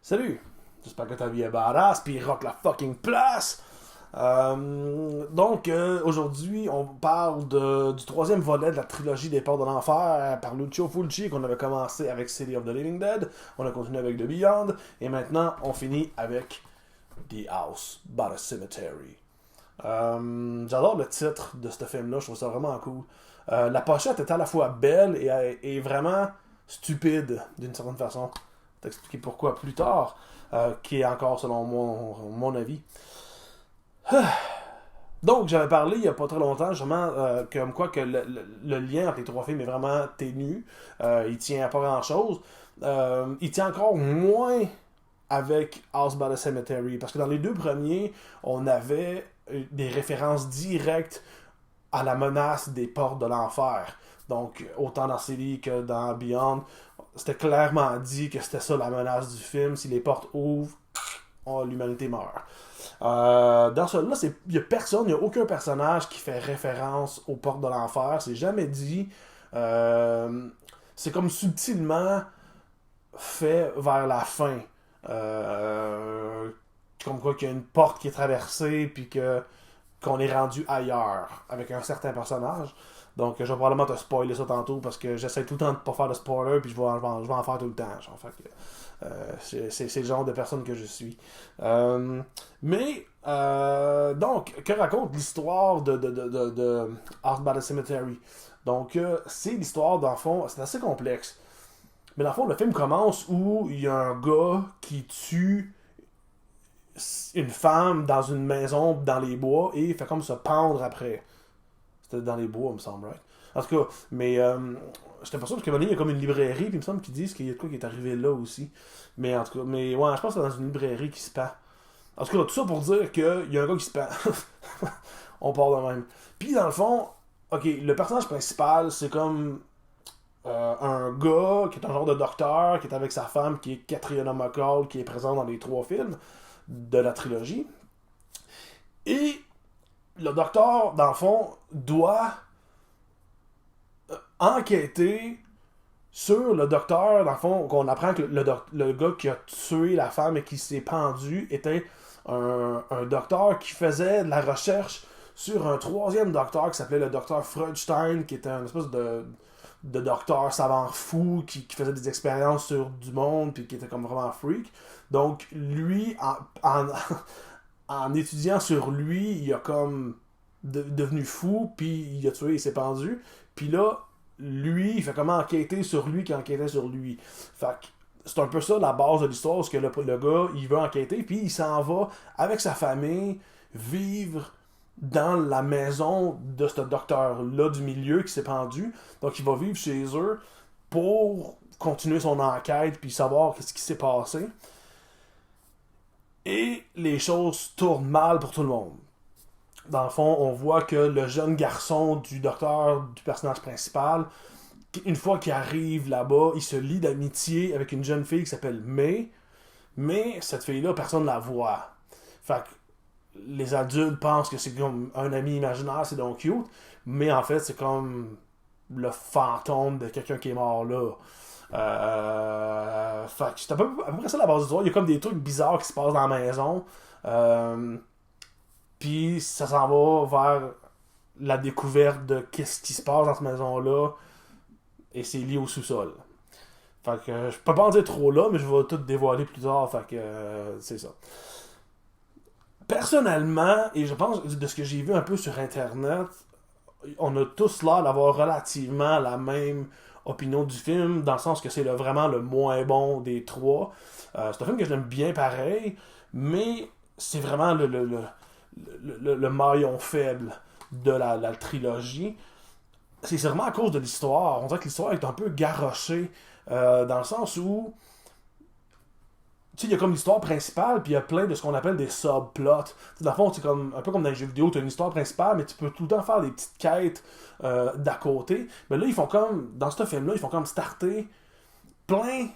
Salut! J'espère que ta vie est badass pis rock la fucking place! Aujourd'hui, on parle du troisième volet de la trilogie des Portes de l'Enfer par Lucio Fulci qu'on avait commencé avec City of the Living Dead, on a continué avec The Beyond, et maintenant on finit avec The House by the Cemetery. J'adore le titre de ce film-là, je trouve ça vraiment cool. La pochette est à la fois belle et vraiment stupide d'une certaine façon. Je vais t'expliquer pourquoi plus tard, qui est encore selon mon avis. Donc, j'avais parlé il n'y a pas très longtemps, justement, comme quoi que le lien entre les trois films est vraiment ténu. Il tient à pas grand-chose. Il tient encore moins avec House by the Cemetery. Parce que dans les deux premiers, on avait des références directes à la menace des portes de l'enfer. Donc, autant dans City que dans Beyond, c'était clairement dit que c'était ça la menace du film. Si les portes ouvrent, l'humanité meurt. Dans celui-là, il n'y a personne, il n'y a aucun personnage qui fait référence aux portes de l'enfer. C'est jamais dit. C'est comme subtilement fait vers la fin. Comme quoi qu'il y a une porte qui est traversée, puis qu'on est rendu ailleurs avec un certain personnage. Donc, je vais probablement te spoiler ça tantôt parce que j'essaie tout le temps de pas faire de spoiler, puis je vais en faire tout le temps. Genre, fait que, c'est le genre de personne que je suis. Donc, que raconte l'histoire de House by the Cemetery? Donc, c'est l'histoire, dans le fond, c'est assez complexe. Mais dans le fond, le film commence où il y a un gars qui tue une femme dans une maison dans les bois et il fait comme se pendre après. C'était dans les bois, il me semble, right? En tout cas, mais j'étais pas sûr parce qu'à un moment donné, il y a comme une librairie, puis il me semble qu'ils disent qu'il y a de quoi qui est arrivé là aussi. Mais en tout cas, ouais, je pense que c'est dans une librairie qui se pend. En tout cas, tout ça pour dire qu'il y a un gars qui se pend. On part de même. Puis dans le fond, ok, le personnage principal, c'est comme un gars qui est un genre de docteur, qui est avec sa femme, qui est Catriona MacColl, qui est présente dans les trois films de la trilogie. Et le docteur, dans le fond, doit enquêter sur le docteur, dans le fond, qu'on apprend que le gars qui a tué la femme et qui s'est pendu était un docteur qui faisait de la recherche sur un troisième docteur qui s'appelait le docteur Freudstein, qui était un espèce de docteur savant fou qui faisait des expériences sur du monde puis qui était comme vraiment freak. Donc, lui, en étudiant sur lui, il a comme devenu fou, puis il a tué, il s'est pendu. Puis là, lui, il fait comment enquêter sur lui qui enquêtait sur lui. Fait que c'est un peu ça la base de l'histoire, parce que le gars, il veut enquêter, puis il s'en va avec sa famille vivre dans la maison de ce docteur-là du milieu qui s'est pendu. Donc il va vivre chez eux pour continuer son enquête puis savoir qu'est-ce qui s'est passé. Et les choses tournent mal pour tout le monde. Dans le fond, on voit que le jeune garçon du docteur, du personnage principal, une fois qu'il arrive là-bas, il se lie d'amitié avec une jeune fille qui s'appelle May. Mais cette fille-là, personne ne la voit. Fait que les adultes pensent que c'est comme un ami imaginaire, c'est donc cute. Mais en fait, c'est comme le fantôme de quelqu'un qui est mort là. Fait que c'est à peu près ça la base du droit. Il y a comme des trucs bizarres qui se passent dans la maison. Puis ça s'en va vers la découverte de qu'est-ce qui se passe dans cette maison-là. Et c'est lié au sous-sol. Fait que je peux pas en dire trop là, mais je vais tout dévoiler plus tard. Fait que c'est ça. Personnellement, et je pense de ce que j'ai vu un peu sur Internet, on a tous l'air d'avoir relativement la même opinion du film, dans le sens que c'est vraiment le moins bon des trois. C'est un film que j'aime bien pareil, mais c'est vraiment le maillon faible de la trilogie. C'est vraiment à cause de l'histoire. On dirait que l'histoire est un peu garochée, dans le sens où tu sais, il y a comme l'histoire principale, puis il y a plein de ce qu'on appelle des subplots. Dans le fond, c'est comme un peu comme dans les jeux vidéo, tu as une histoire principale, mais tu peux tout le temps faire des petites quêtes d'à côté. Mais là, ils font comme, dans ce film-là, ils font comme starter plein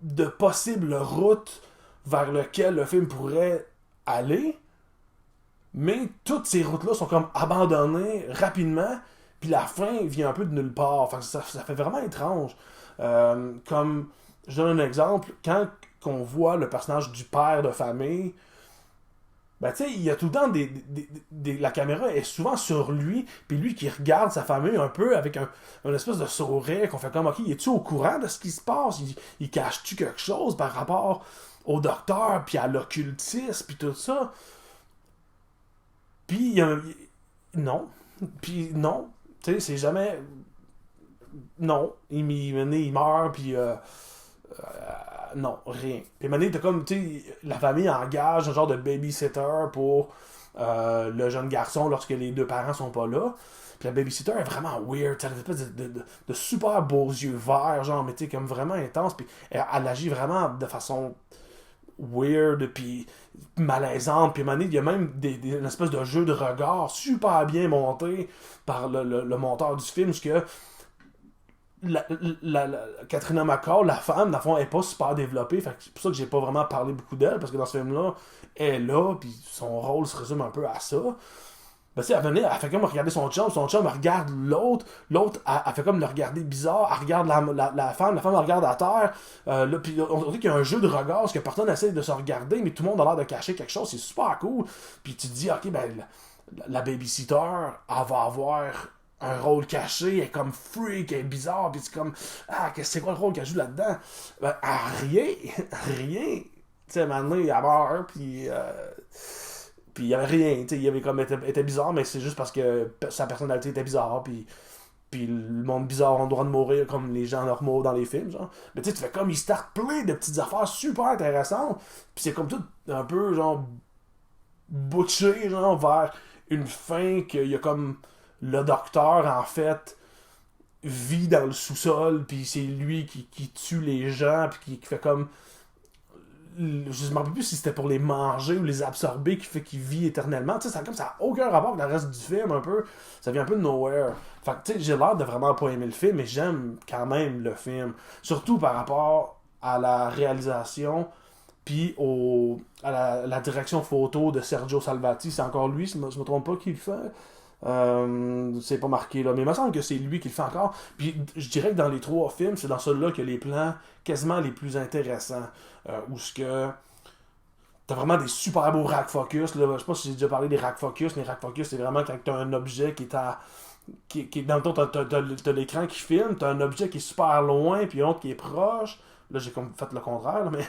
de possibles routes vers lesquelles le film pourrait aller, mais toutes ces routes-là sont comme abandonnées rapidement, puis la fin vient un peu de nulle part. Enfin, ça fait vraiment étrange. Comme je donne un exemple, quand on voit le personnage du père de famille, ben tu sais, il y a tout le temps la caméra est souvent sur lui, puis lui qui regarde sa famille un peu avec un espèce de sourire, qu'on fait comme, ok, es-tu au courant de ce qui se passe? Il cache-tu quelque chose par rapport au docteur, puis à l'occultisme, puis tout ça? Puis non. Puis non. Tu sais, c'est jamais... Non. Il meurt, puis... non, rien. Puis maintenant, t'as comme, tu sais, la famille engage un genre de babysitter pour le jeune garçon lorsque les deux parents sont pas là. Puis la babysitter est vraiment weird, t'as une espèce de super beaux yeux verts, genre, mais tu sais, comme vraiment intense. Puis elle agit vraiment de façon weird, puis malaisante. Puis il y a même une espèce de jeu de regard super bien monté par le monteur du film, parce que Katrina McCall, la femme, dans le fond, elle est pas super développée. Fait que c'est pour ça que j'ai pas vraiment parlé beaucoup d'elle, parce que dans ce film-là, elle est là, puis son rôle se résume un peu à ça. Ben, tu sais, elle fait comme regarder son chum elle regarde l'autre, elle fait comme le regarder bizarre, elle regarde la femme elle regarde à terre, là, puis on dit qu'il y a un jeu de regard, parce que personne essaie de se regarder, mais tout le monde a l'air de cacher quelque chose, c'est super cool. Puis tu te dis, ok, ben, la babysitter, elle va avoir un rôle caché, elle est comme freak, elle est bizarre, puis c'est comme, c'est quoi le rôle qu'elle joue là-dedans? Ben, rien, rien. Tu sais, maintenant, elle meurt, puis il y avait rien, tu sais, il avait comme était bizarre, mais c'est juste parce que sa personnalité était bizarre, puis le monde bizarre a le droit de mourir comme les gens normaux dans les films, genre. Mais tu sais, tu fais comme, il start plein de petites affaires super intéressantes, puis c'est comme tout un peu, genre, butché, genre, vers une fin qu'il y a comme le docteur, en fait, vit dans le sous-sol, puis c'est lui qui tue les gens, puis qui fait comme... Je ne me rappelle plus si c'était pour les manger ou les absorber qui fait qu'il vit éternellement. Tu sais, ça n'a aucun rapport avec le reste du film, un peu. Ça vient un peu de nowhere. Fait que, tu sais, j'ai l'air de vraiment pas aimer le film, mais j'aime quand même le film. Surtout par rapport à la réalisation, puis à la direction photo de Sergio Salvati. C'est encore lui, si je me trompe pas, qui le fait. C'est pas marqué là, mais il me semble que c'est lui qui le fait encore. Puis je dirais que dans les trois films, c'est dans celui-là que les plans quasiment les plus intéressants. Où ce que t'as vraiment des super beaux rack focus. Là. Je sais pas si j'ai déjà parlé des rack focus. Les rack focus, c'est vraiment quand t'as un objet qui est à. Dans le temps, t'as l'écran qui filme, t'as un objet qui est super loin, puis un autre qui est proche. Là, j'ai comme fait le contraire, là, mais.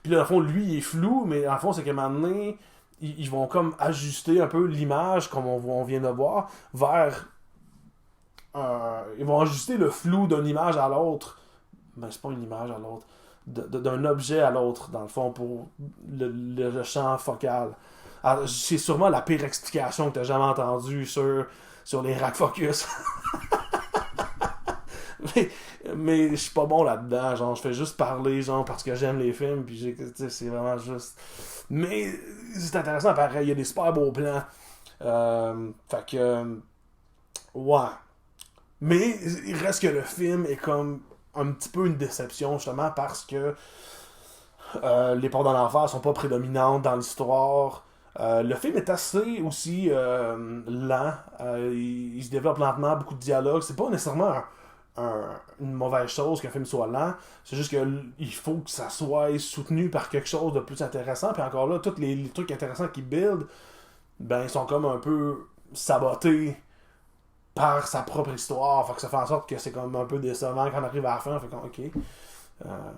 Puis là, dans le fond, lui, il est flou, mais dans le fond, c'est qu'à un moment donné, ils vont comme ajuster un peu l'image, comme on vient de voir, vers... ils vont ajuster le flou d'une image à l'autre. Ben, c'est pas une image à l'autre. D'un objet à l'autre, dans le fond, pour le champ focal. Alors, c'est sûrement la pire explication que t'as jamais entendue sur les rack focus. mais je suis pas bon là-dedans, genre je fais juste parler genre parce que j'aime les films, puis c'est vraiment juste, mais c'est intéressant pareil, il y a des super beaux plans, fait que ouais, mais il reste que le film est comme un petit peu une déception, justement parce que les portes dans l'enfer sont pas prédominantes dans l'histoire. Le film est assez aussi lent, il se développe lentement, beaucoup de dialogues, c'est pas nécessairement une mauvaise chose qu'un film soit lent, c'est juste qu'il faut que ça soit soutenu par quelque chose de plus intéressant, puis encore là, tous les trucs intéressants qu'ils build, ben ils sont comme un peu sabotés par sa propre histoire, fait que ça fait en sorte que c'est comme un peu décevant quand on arrive à la fin, on fait comme ok,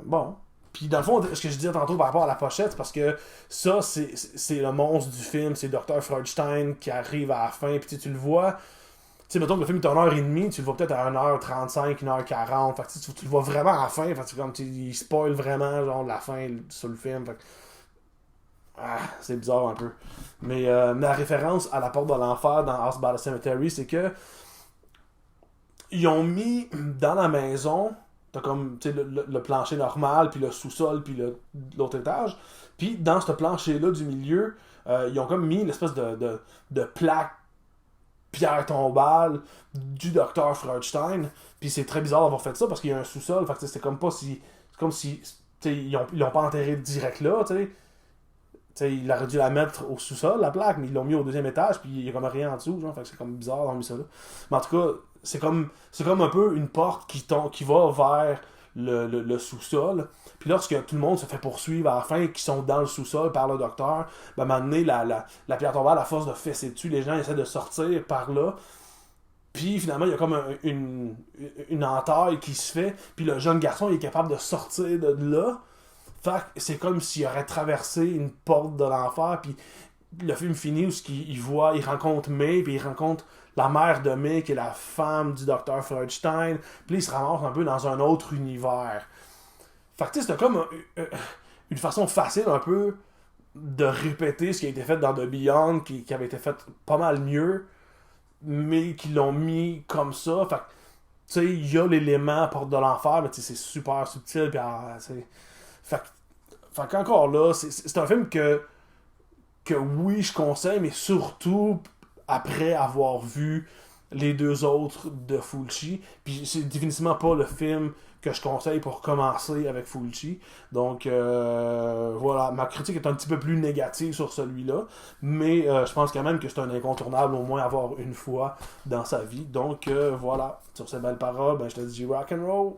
bon. Puis dans le fond, ce que je disais tantôt par rapport à la pochette, c'est parce que ça, c'est le monstre du film, c'est Dr. Freudstein qui arrive à la fin, puis tu le vois. Tu sais, mettons que le film est à 1h30, tu le vois peut-être à 1h35, 1h40. Fait que tu le vois vraiment à la fin. Fait que comme il spoil vraiment genre la fin sur le film. Fait que, c'est bizarre un peu. Mais la référence à la porte de l'enfer dans House by the Cemetery, c'est que ils ont mis dans la maison, t'as comme le plancher normal, puis le sous-sol, puis l'autre étage. Puis dans ce plancher-là du milieu, ils ont comme mis une espèce de plaque pierre tombale du docteur Freudstein. Puis c'est très bizarre d'avoir fait ça parce qu'il y a un sous-sol. Fait que c'est comme pas si. C'est comme si. Ils l'ont pas enterré direct là, tu sais. Il aurait dû la mettre au sous-sol, la plaque, mais ils l'ont mis au deuxième étage, puis il y a comme rien en dessous, genre. Fait que c'est comme bizarre d'avoir mis ça là. Mais en tout cas, c'est comme un peu une porte qui va vers le sous-sol. Puis lorsque tout le monde se fait poursuivre à la fin, qui sont dans le sous-sol par le docteur, ben, à un moment donné, la pierre tombale, à force de fesser dessus, les gens essaient de sortir par là. Puis finalement, il y a comme une entaille qui se fait, puis le jeune garçon il est capable de sortir de là. Fait que c'est comme s'il aurait traversé une porte de l'enfer, puis le film finit où il rencontre May, puis il rencontre la mère de May, qui est la femme du docteur Freudstein, puis il se ramasse un peu dans un autre univers. Fait que tu sais, c'était comme une façon facile un peu de répéter ce qui a été fait dans The Beyond, qui avait été fait pas mal mieux, mais qui l'ont mis comme ça. Fait que, tu sais, il y a l'élément porte de l'enfer, mais tu sais, c'est super subtil, puis fait qu'encore là, c'est un film que oui, je conseille, mais surtout après avoir vu les deux autres de Fulci. Puis c'est définitivement pas le film que je conseille pour commencer avec Fulci. Donc voilà, ma critique est un petit peu plus négative sur celui-là, mais je pense quand même que c'est un incontournable au moins à voir une fois dans sa vie. Donc voilà, sur ces belles paroles, ben, je te dis rock and roll.